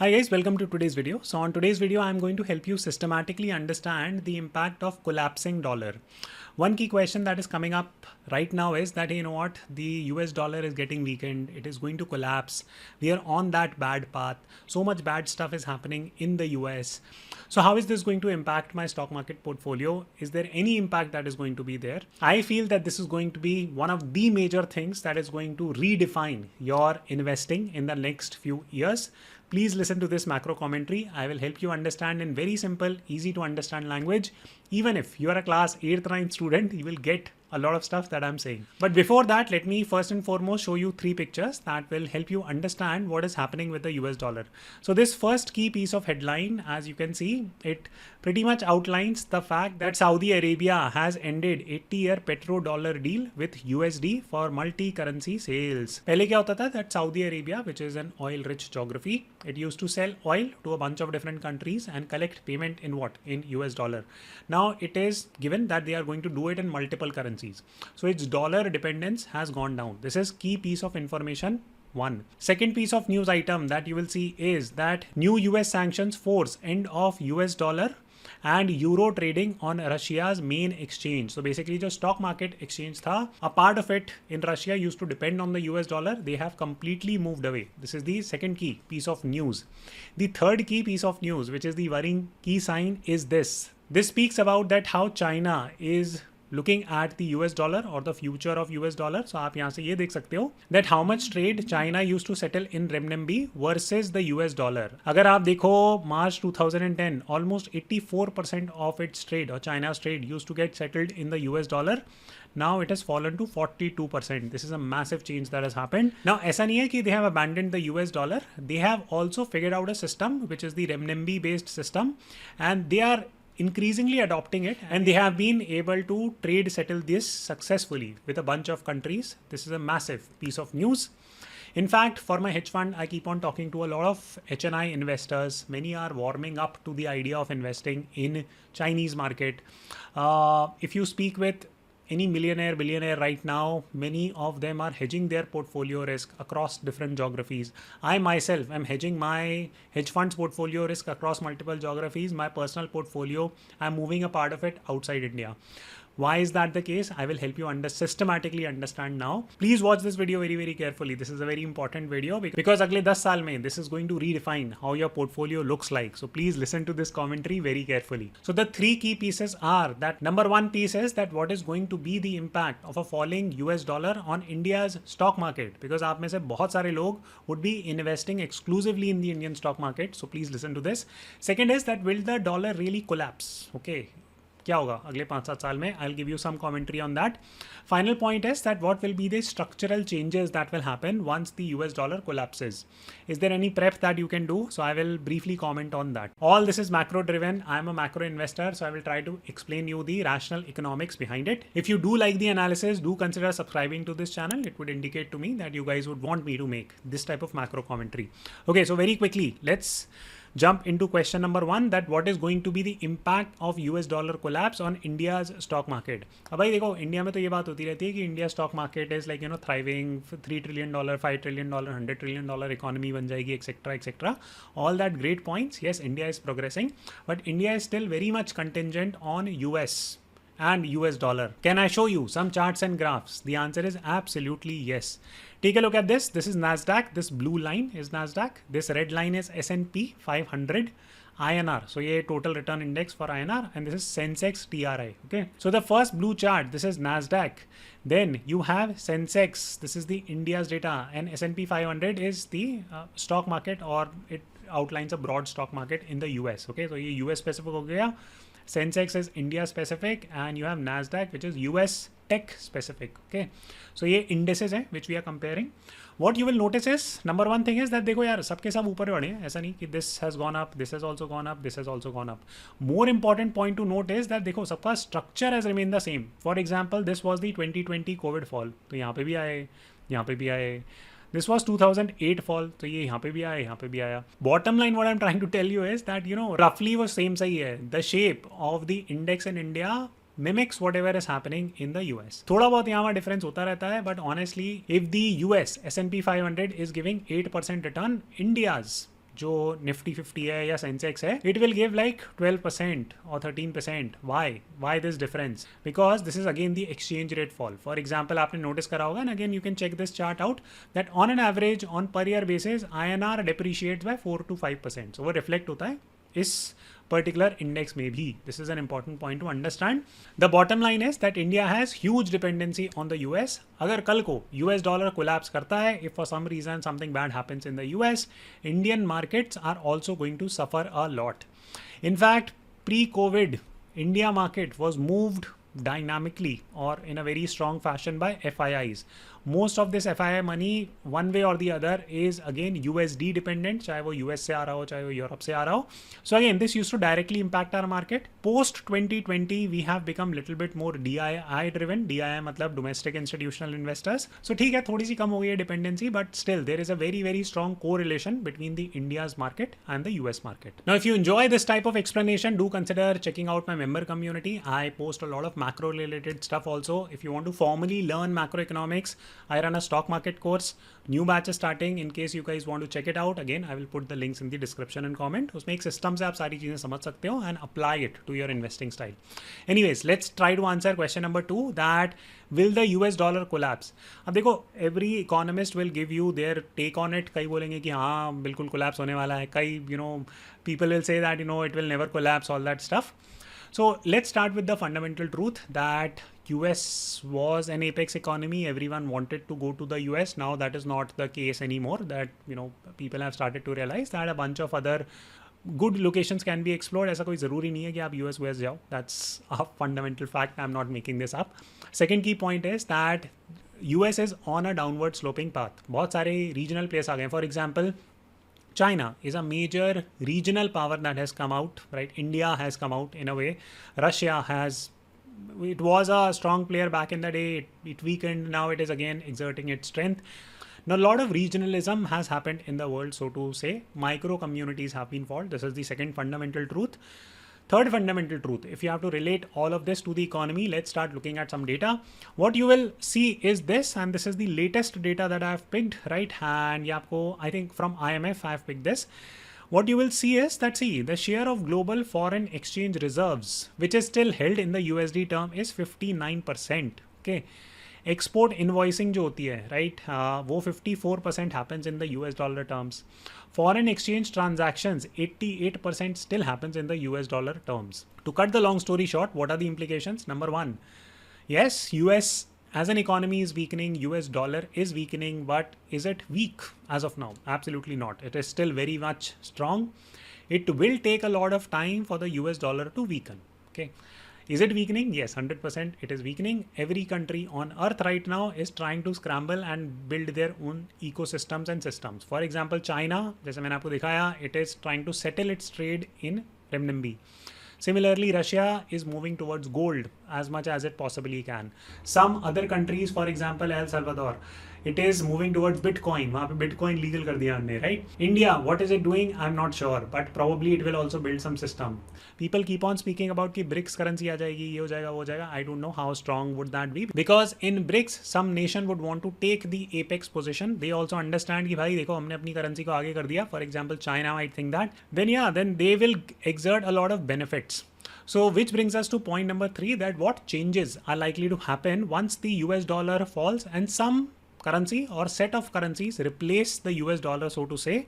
Hi guys, welcome to today's video. So on today's video, I'm going to help you systematically understand the impact of collapsing dollar. One key question that is coming up right now is that, you know what, the US dollar is getting weakened. It is going to collapse. We are on that bad path. So much bad stuff is happening in the US. So how is this going to impact my stock market portfolio? Is there any impact that is going to be there? I feel that this is going to be one of the major things that is going to redefine your investing in the next few years. Please listen to this macro commentary. I will help you understand in very simple, easy to understand language. Even if you are a class 8th, 9th student, you will get a lot of stuff that I'm saying. But before that, let me first and foremost show you 3 pictures that will help you understand what is happening with the US dollar. So this first key piece of headline, as you can see, it pretty much outlines the fact that Saudi Arabia has ended 80-year petrodollar deal with USD for multi-currency sales. पहले क्या होता था that Saudi Arabia, which is an oil-rich geography, it used to sell oil to a bunch of different countries and collect payment in what? In US dollar. Now it is given that they are going to do it in multiple currencies. So its dollar dependence has gone down. This is key piece of information. One. Second piece of news item that you will see is that new US sanctions force end of US dollar and euro trading on Russia's main exchange. So basically जो stock market exchange था, a part of it in Russia used to depend on the US dollar. They have completely moved away. This is the second key piece of news. The third key piece of news, which is the worrying key sign, is this. This speaks about that how China is looking at the US dollar or the future of US dollar. So आप यहाँ से ये देख सकते हो that how much trade China used to settle in renminbi versus the US dollar. अगर आप देखो March 2010, almost 84% of its trade or China's trade used to get settled in the US dollar. Now it has fallen to 42%. This is a massive change that has happened. Now ऐसा नहीं है कि they have abandoned the US dollar. They have also figured out a system which is the renminbi based system, and they are increasingly adopting it, and they have been able to trade settle this successfully with a bunch of countries. This is a massive piece of news. In fact, for my hedge fund, I keep on talking to a lot of HNI investors. Many are warming up to the idea of investing in Chinese market. If you speak with any millionaire, billionaire right now, many of them are hedging their portfolio risk across different geographies. I myself am hedging my hedge funds portfolio risk across multiple geographies. My personal portfolio, I'm moving a part of it outside India. Why is that the case? I will help you systematically understand now. Please watch this video very, very carefully. This is a very important video because अगले 10 साल में this is going to redefine how your portfolio looks like. So please listen to this commentary very carefully. So the 3 key pieces are that number 1 piece is that what is going to be the impact of a falling US dollar on India's stock market, because आप में से बहुत सारे लोग would be investing exclusively in the Indian stock market. So please listen to this. Second is that will the dollar really collapse? Okay. क्या होगा अगले 5-7 साल में? I'll give you some commentary on that. Final point is that what will be the structural changes that will happen once the US dollar collapses? Is there any prep that you can do? So I will briefly comment on that. All this is macro driven. I am a macro investor, so I will try to explain you the rational economics behind it. If you do like the analysis, do consider subscribing to this channel. It would indicate to me that you guys would want me to make this type of macro commentary. Okay, so very quickly, let's jump into question number 1, that what is going to be the impact of US dollar collapse on India's stock market. अब भाई देखो, India में तो ये बात होती रहती है कि India stock market is like thriving, $3 trillion, $5 trillion, $100 trillion economy बन जाएगी, etcetera etcetera. All that great points. Yes, India is progressing, but India is still very much contingent on US and US dollar. Can I show you some charts and graphs? The answer is absolutely yes. Take a look at this. This is NASDAQ. This blue line is NASDAQ. This red line is S&P 500 INR. So ये total return index for INR, and this is Sensex TRI. Okay. So the first blue chart, this is NASDAQ. Then you have Sensex. This is the India's data, and S&P 500 is the stock market, or it outlines a broad stock market in the US. Okay. So ये US specific हो गया. Sensex is India specific, and you have NASDAQ, which is US tech specific. Okay, so ये indices हैं which we are comparing. What you will notice is, number 1 thing is that देखो यार, सबके सब ऊपर बढ़े हैं, ऐसा नहीं कि this has gone up, this has also gone up, this has also gone up. More important point to note is that देखो सबका structure has remained the same. For example, this was the 2020 COVID fall, तो यहाँ पे भी आए, यहाँ पे भी आए. This was 2008 fall, तो ये यहाँ पे भी आया, यहाँ पे भी आया. Bottom line, what I'm trying to tell you is that, you know, roughly वो same सही है. The shape of the index in India mimics whatever is happening in the US. थोड़ा बहुत यहाँ पर difference होता रहता है, but honestly, if the US S&P 500 is giving 8% return, India's जो निफ्टी 50 है या सेंसेक्स है, it will give like 12% or 13%. Why this difference? Because this is again the exchange rate fall. For example, आपने notice करा होगा, and again you can check this chart out, that on an average on per year basis INR depreciates by 4 to 5%. So वो reflect होता है इस particular index में भी. This is an important point to understand. The bottom line is that India has huge dependency on the US. अगर कल को US dollar collapse करता है, if for some reason something bad happens in the US, Indian markets are also going to suffer a lot. In fact, pre-COVID, India market was moved dynamically or in a very strong fashion by FIIs. Most of this FII money one way or the other is again USD dependent, चाहे वो US से आ रहा हो, चाहे वो Europe से आ रहा हो. So again, this used to directly impact our market. Post 2020, we have become little bit more DII driven. DII मतलब domestic institutional investors. So ठीक है, थोड़ी सी कम हो गई है dependency, but still there is a very strong correlation between the India's market and the US market. Now, if you enjoy this type of explanation, do consider checking out my member community. I post a lot of macro related stuff also. If you want to formally learn macroeconomics, I run a stock market course. New batch is starting. In case you guys want to check it out, again I will put the links in the description and comment. उसमें एक system से आप सारी चीजें समझ सकते हो and apply it to your investing style. Anyways, let's try to answer question number 2, that will the US dollar collapse? अब देखो, every economist will give you their take on it. कई बोलेंगे कि हाँ बिल्कुल collapse होने वाला है. कई people will say that it will never collapse, all that stuff. So let's start with the fundamental truth that US was an apex economy. Everyone wanted to go to the US. Now that is not the case anymore. That people have started to realize that a bunch of other good locations can be explored. ऐसा कोई ज़रूरी नहीं है कि आप US जाओ. That's a fundamental fact. I'm not making this up. Second key point is that US is on a downward sloping path. बहुत सारे regional players आ गए. For example, China is a major regional power that has come out, right? India has come out in a way. Russia it was a strong player back in the day. It weakened. Now it is again exerting its strength. Now, a lot of regionalism has happened in the world, so to say. Micro communities have been formed. This is the second fundamental truth. Third fundamental truth, if you have to relate all of this to the economy, let's start looking at some data. What you will see is this, and this is the latest data that I have picked, right? And I think from IMF I have picked this. What you will see is that, the share of global foreign exchange reserves, which is still held in the USD term, is 59%. Okay. Export invoicing जो होती है, right? वो 54% happens in the US dollar terms. Foreign exchange transactions, 88% still happens in the US dollar terms. To cut the long story short, what are the implications? Number one, yes, US as an economy is weakening, US dollar is weakening, but is it weak as of now? Absolutely not. It is still very much strong. It will take a lot of time for the US dollar to weaken. Okay. Is it weakening? Yes, 100% it is weakening. Every country on earth right now is trying to scramble and build their own ecosystems and systems. For example, China, जैसे मैंने आपको दिखाया, it is trying to settle its trade in renminbi. Similarly, Russia is moving towards gold as much as it possibly can. Some other countries, for example, El Salvador, it is moving towards Bitcoin. वहाँ पे Bitcoin legal कर दिया हमने, right? India, what is it doing? I'm not sure, but probably it will also build some system. People keep on speaking about कि BRICS currency आ जाएगी, ये हो जाएगा, वो हो जाएगा. I don't know how strong would that be, because in BRICS, some nation would want to take the apex position. They also understand कि भाई देखो हमने अपनी currency को आगे कर दिया. For example, China might think that. Then they will exert a lot of benefits. So which brings us to point number 3, that what changes are likely to happen once the US dollar falls and some currency or set of currencies replace the US dollar, so to say.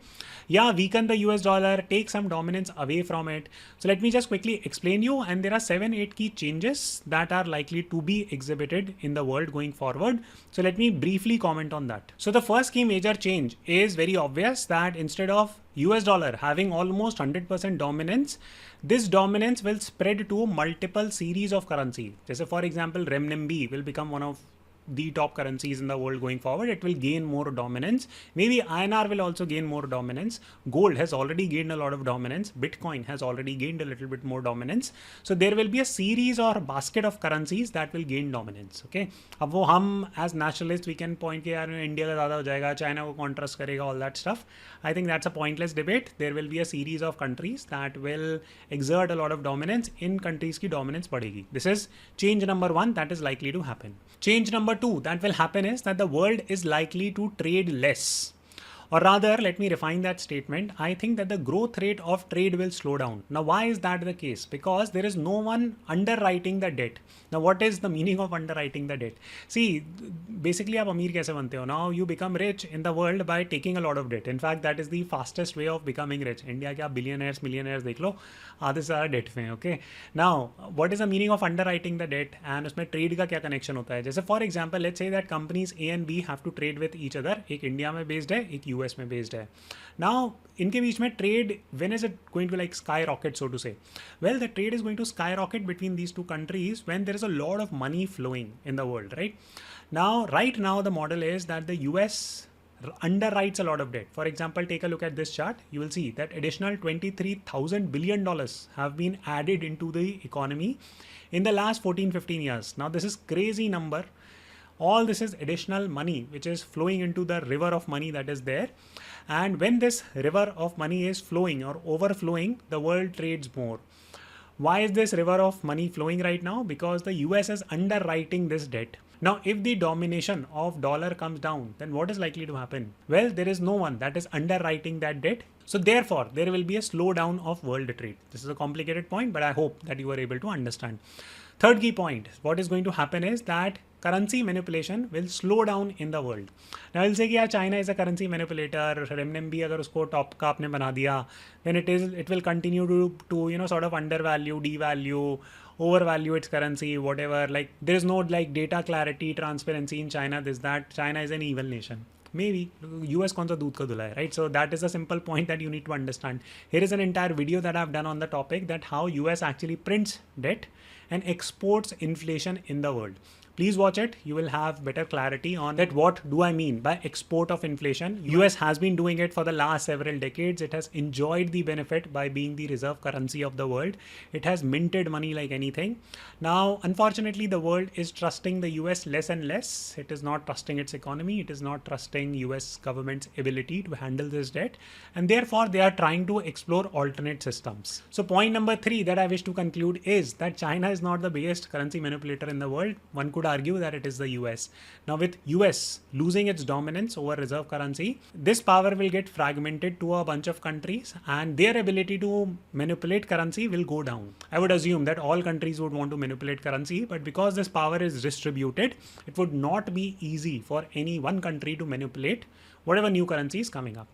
Weaken the US dollar, take some dominance away from it. So let me just quickly explain you, and there are 7-8 key changes that are likely to be exhibited in the world going forward. So let me briefly comment on that. So the first key major change is very obvious, that instead of US dollar having almost 100% dominance, this dominance will spread to multiple series of currency. Just for example, renminbi will become one of the top currencies in the world going forward. It will gain more dominance. Maybe INR will also gain more dominance. Gold has already gained a lot of dominance. Bitcoin has already gained a little bit more dominance. So there will be a series or basket of currencies that will gain dominance. Okay. अब वो हम as nationalists we can point कि यार India का ज़्यादा हो जाएगा, China को contrast करेगा, all that stuff. I think that's a pointless debate. There will be a series of countries that will exert a lot of dominance. In countries की dominance बढ़ेगी. This is change number 1 that is likely to happen. Change number 2 that will happen is that the world is likely to trade less. Or rather, let me refine that statement. I think that the growth rate of trade will slow down. Now, why is that the case? Because there is no one underwriting the debt. Now, what is the meaning of underwriting the debt? See, basically, आप अमीर कैसे बनते हो? Now, you become rich in the world by taking a lot of debt. In fact, that is the fastest way of becoming rich. India के आप billionaires, millionaires देख लो, आधे से ज़्यादा debt में, okay? Now, what is the meaning of underwriting the debt? And उसमें trade का क्या connection होता है? जैसे for example, let's say that companies A and B have to trade with each other. एक इंडिया में based है, एक US में based है. Now, इनके बीच में trade, when is it going to like skyrocket, so to say? Well, the trade is going to skyrocket between these two countries when there is a lot of money flowing in the world, right? Now, right now, the model is that the US underwrites a lot of debt. For example, take a look at this chart. You will see that additional $23,000 billion have been added into the economy in the last 14-15 years. Now, this is crazy number. All this is additional money which is flowing into the river of money that is there. And when this river of money is flowing or overflowing, the world trades more. Why is this river of money flowing right now? Because the US is underwriting this debt. Now, if the domination of dollar comes down, then what is likely to happen? Well, there is no one that is underwriting that debt. So therefore, there will be a slowdown of world trade. This is a complicated point, but I hope that you are able to understand. Third key point, what is going to happen is that currency manipulation will slow down in the world. Now, I'll say that China is a currency manipulator. Renminbi अगर उसको top का आपने बना दिया, then it will continue to sort of undervalue, devalue, overvalue its currency, whatever. Like there is no like data clarity, transparency in China. That China is an evil nation. Maybe US कौन सा दूध का धुला है, right? So that is a simple point that you need to understand. Here is an entire video that I've done on the topic that how US actually prints debt and exports inflation in the world. Please watch it. You will have better clarity on that. What do I mean by export of inflation? US has been doing it for the last several decades. It has enjoyed the benefit by being the reserve currency of the world. It has minted money like anything. Now, unfortunately, the world is trusting the US less and less. It is not trusting its economy. It is not trusting US government's ability to handle this debt. And therefore, they are trying to explore alternate systems. So point number 3 that I wish to conclude is that China is not the biggest currency manipulator in the world. One could argue that it is the US. Now with US losing its dominance over reserve currency, this power will get fragmented to a bunch of countries and their ability to manipulate currency will go down. I would assume that all countries would want to manipulate currency, but because this power is distributed, it would not be easy for any one country to manipulate whatever new currency is coming up.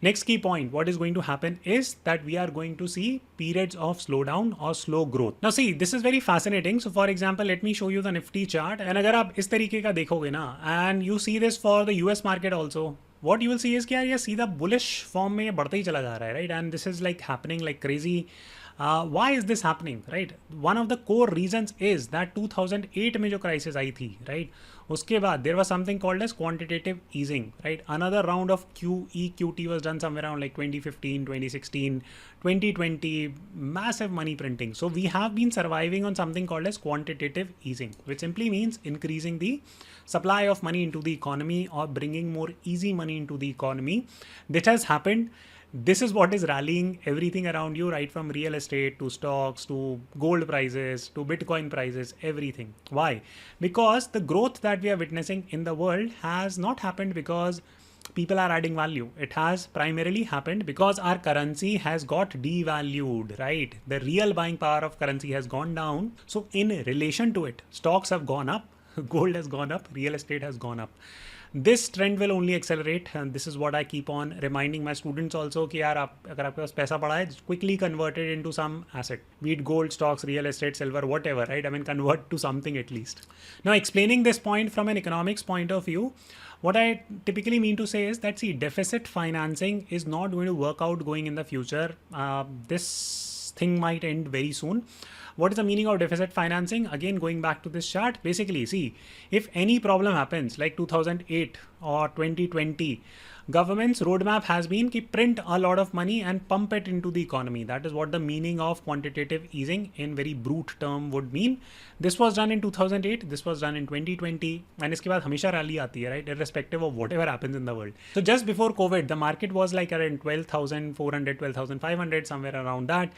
Next key point, what is going to happen is that we are going to see periods of slowdown or slow growth. Now see, this is very fascinating. So for example, let me show you the Nifty chart. And अगर आप इस तरीके का देखोगे ना, and you see this for the US market also, what you will see is कि यार ये सीधा bullish form में बढ़ता ही चला जा रहा है, right? And this is like happening like crazy. Why is this happening, right? One of the core reasons is that 2008 में जो crisis आई थी, right? उसके बाद there was something called as quantitative easing, right? Another round of QE/QT was done somewhere around like 2015, 2016, 2020, massive money printing. So we have been surviving on something called as quantitative easing, which simply means increasing the supply of money into the economy or bringing more easy money into the economy. This has happened. This is what is rallying everything around you, right from real estate to stocks to gold prices to Bitcoin prices, everything. Why? Because the growth that we are witnessing in the world has not happened because people are adding value. It has primarily happened because our currency has got devalued, right? The real buying power of currency has gone down. So in relation to it, stocks have gone up, gold has gone up, real estate has gone up. This trend will only accelerate, and this is what I keep on reminding my students also कि यार अगर आपके पास पैसा पड़ा है, quickly convert it into some asset, be it gold, stocks, real estate, silver, whatever, right? I mean, convert to something at least. Now, explaining this point from an economics point of view, what I typically mean to say is that see, deficit financing is not going to work out going in the future. This thing might end very soon. What is the meaning of deficit financing? Again, going back to this chart, basically, see, if any problem happens like 2008 or 2020, government's roadmap has been to print a lot of money and pump it into the economy. That is what the meaning of quantitative easing in very brute term would mean. This was done in 2008, this was done in 2020, and इसके बाद हमेशा rally आती है, right? Irrespective of whatever happens in the world. So just before COVID, the market was like around 12,400, 12,500, somewhere around that.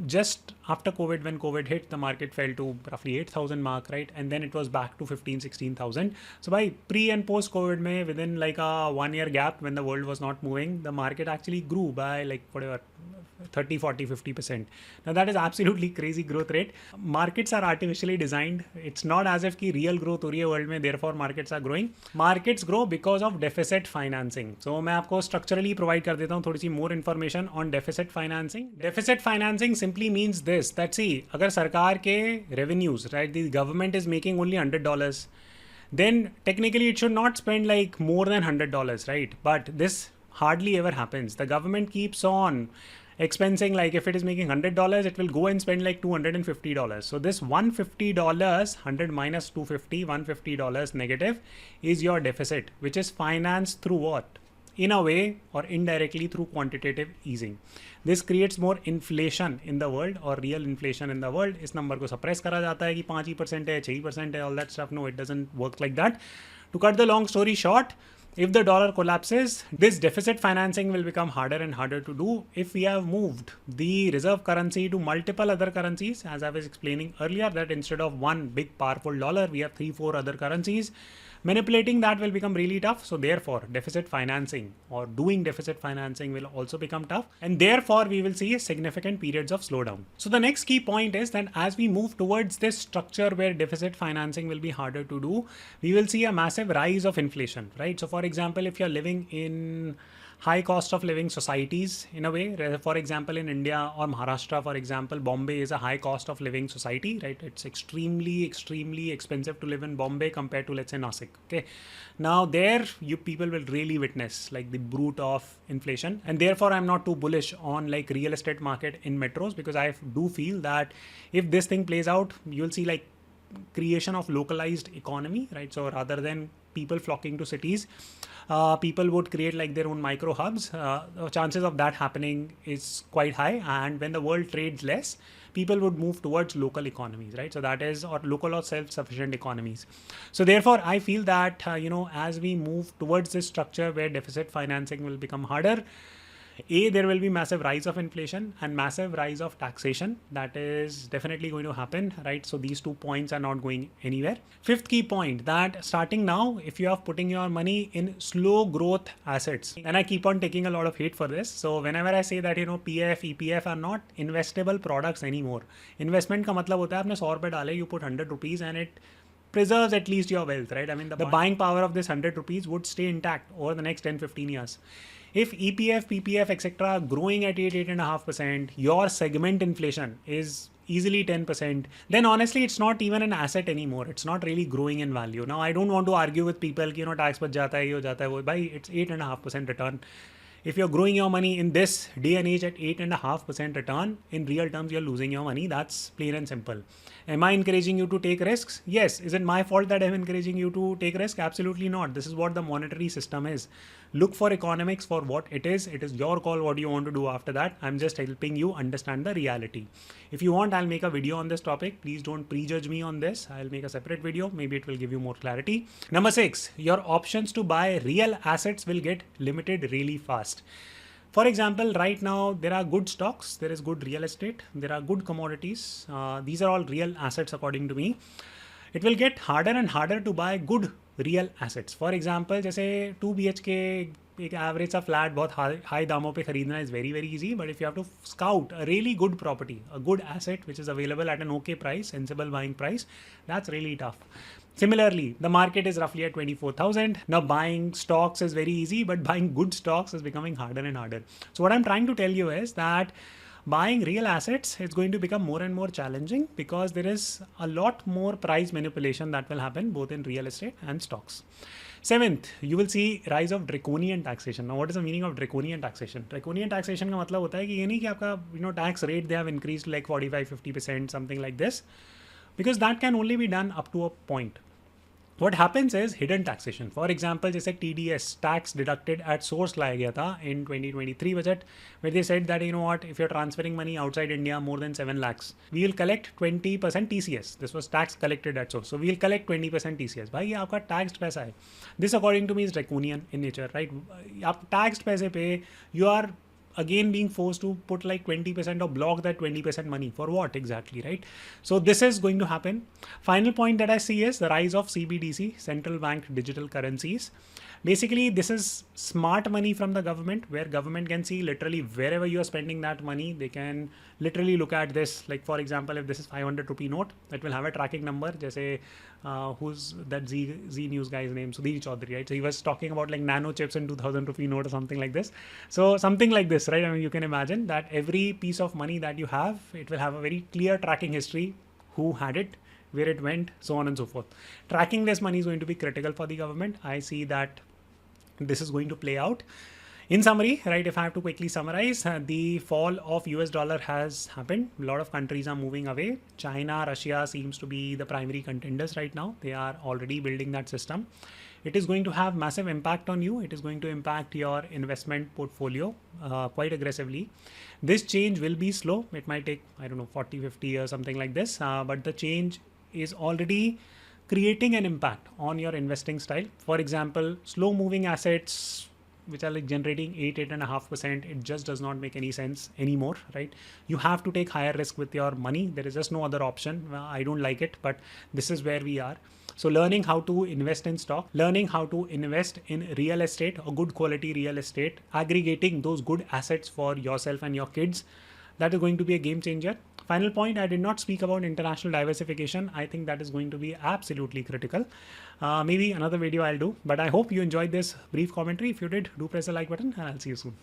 just after COVID, when COVID hit, the market fell to roughly 8,000 mark, right? And then it was back to 15, 16,000. So by pre and post COVID, within like a 1 year gap when the world was not moving, the market actually grew by like whatever, 30, 40, 50%. Now that is absolutely crazy growth rate. Markets are artificially designed. It's not as if ki real growth हो रही है world में, therefore markets are growing. Markets grow because of deficit financing. So मैं आपको structurally provide कर देता हूँ थोड़ी सी more information on deficit financing. Deficit financing simply means this, that see, अगर सरकार के revenues, right, the government is making only $100, then technically it should not spend like more than $100, right? But this hardly ever happens. The government keeps on expensing, like if it is making $100, it will go and spend like $250. So this $150, 100 minus 250, $150 negative is your deficit, which is financed through what? In a way or indirectly through quantitative easing. This creates more inflation in the world or real inflation in the world. इस number को suppress करा जाता है कि 5% है, 6% है, all that stuff. No, it doesn't work like that. To cut the long story short, if the dollar collapses, this deficit financing will become harder and harder to do. If we have moved the reserve currency to multiple other currencies, as I was explaining earlier, that instead of one big powerful dollar, we have 3-4 other currencies. Manipulating that will become really tough. So therefore, deficit financing or doing deficit financing will also become tough. And therefore, we will see significant periods of slowdown. So the next key point is that as we move towards this structure where deficit financing will be harder to do, we will see a massive rise of inflation, right? So for example, if you're living in high cost of living societies in a way, for example, in India or Maharashtra, for example, Bombay is a high cost of living society, right? It's extremely expensive to live in Bombay compared to, let's say, Nasik. Okay. Now there you people will really witness like the brute of inflation, and therefore I'm not too bullish on like real estate market in metros, because I do feel that if this thing plays out, you'll see like creation of localized economy, right? So rather than people flocking to cities, people would create like their own micro hubs. Chances of that happening is quite high, and when the world trades less, people would move towards local economies, right? So that is, or local or self-sufficient economies. So therefore I feel that as we move towards this structure where deficit financing will become harder, there will be massive rise of inflation and massive rise of taxation. That is definitely going to happen, right? So these 2 points are not going anywhere. Fifth key point, that starting now, if you are putting your money in slow growth assets, and I keep on taking a lot of hate for this. So whenever I say that, PF, EPF are not investable products anymore. Investment का मतलब होता है आपने 100 रुपए डाले, you put 100 rupees and it preserves at least your wealth, right? I mean, the buying power of this 100 rupees would stay intact over the next 10-15 years. If EPF, PPF, etc. are growing at 8.5%, your segment inflation is easily 10%, then honestly, it's not even an asset anymore. It's not really growing in value. Now, I don't want to argue with people, tax बच जाता है, ये हो जाता है, वो, भाई, it's 8.5% return. If you're growing your money in this day and age at 8.5% return, in real terms, you're losing your money. That's plain and simple. Am I encouraging you to take risks? Yes. Is it my fault that I'm encouraging you to take risk? Absolutely not. This is what the monetary system is. Look for economics for what it is. It is your call what you want to do after that. I'm just helping you understand the reality. If you want, I'll make a video on this topic. Please don't prejudge me on this. I'll make a separate video. Maybe it will give you more clarity. Number 6, your options to buy real assets will get limited really fast. For example, right now there are good stocks, there is good real estate, there are good commodities. These are all real assets according to me. It will get harder and harder to buy good real assets. For example, जैसे 2 BHK एक average सा flat बहुत high दामों पे खरीदना is very easy, but if you have to scout a really good property, a good asset which is available at an okay price, sensible buying price, that's really tough. Similarly, the market is roughly at 24,000. Now buying stocks is very easy, but buying good stocks is becoming harder and harder. So what I'm trying to tell you is that buying real assets is going to become more and more challenging because there is a lot more price manipulation that will happen both in real estate and stocks. 7th, you will see rise of draconian taxation. Now, what is the meaning of draconian taxation? Draconian taxation का मतलब होता है कि ये नहीं कि आपका tax rate they have increased like 45-50%, something like this, because that can only be done up to a point. What happens is hidden taxation. For example, जैसे TDS, tax deducted at source लाया गया था in 2023 budget, where they said that, you know what, if you're transferring money outside India more than 7 lakhs, we will collect 20% TCS. This was tax collected at source. So we will collect 20% TCS. भाई ये आपका taxed पैसा है. This according to me is draconian in nature, right? आप taxed पैसे पे you are again being forced to put like 20% or block that 20% money for what exactly, right? So this is going to happen. Final point that I see is the rise of CBDC, central bank digital currencies. Basically, this is smart money from the government, where government can see literally wherever you are spending that money. They can literally look at this. Like for example, if this is 500 rupee note, it will have a tracking number. Jaise, who's that Z News guy's name? Sudhir Chaudhary, right? So he was talking about like nano chips in 2000 rupee note or something like this. So something like this, right? I mean, you can imagine that every piece of money that you have, it will have a very clear tracking history, who had it, where it went, so on and so forth. Tracking this money is going to be critical for the government. I see that this is going to play out. In summary, right, if I have to quickly summarize, the fall of US dollar has happened. A lot of countries are moving away. China, Russia seems to be the primary contenders right now. They are already building that system. It is going to have massive impact on you. It is going to impact your investment portfolio quite aggressively. This change will be slow. It might take, I don't know, 40, 50 years, something like this. But the change is already creating an impact on your investing style. For example, slow moving assets which are like generating 8.5%, it just does not make any sense anymore, right? You have to take higher risk with your money. There is just no other option. I don't like it, but this is where we are. So learning how to invest in stock, learning how to invest in real estate or good quality real estate, aggregating those good assets for yourself and your kids, that is going to be a game changer. Final point, I did not speak about international diversification. I think that is going to be absolutely critical. Maybe another video I'll do, but I hope you enjoyed this brief commentary. If you did, do press the like button and I'll see you soon.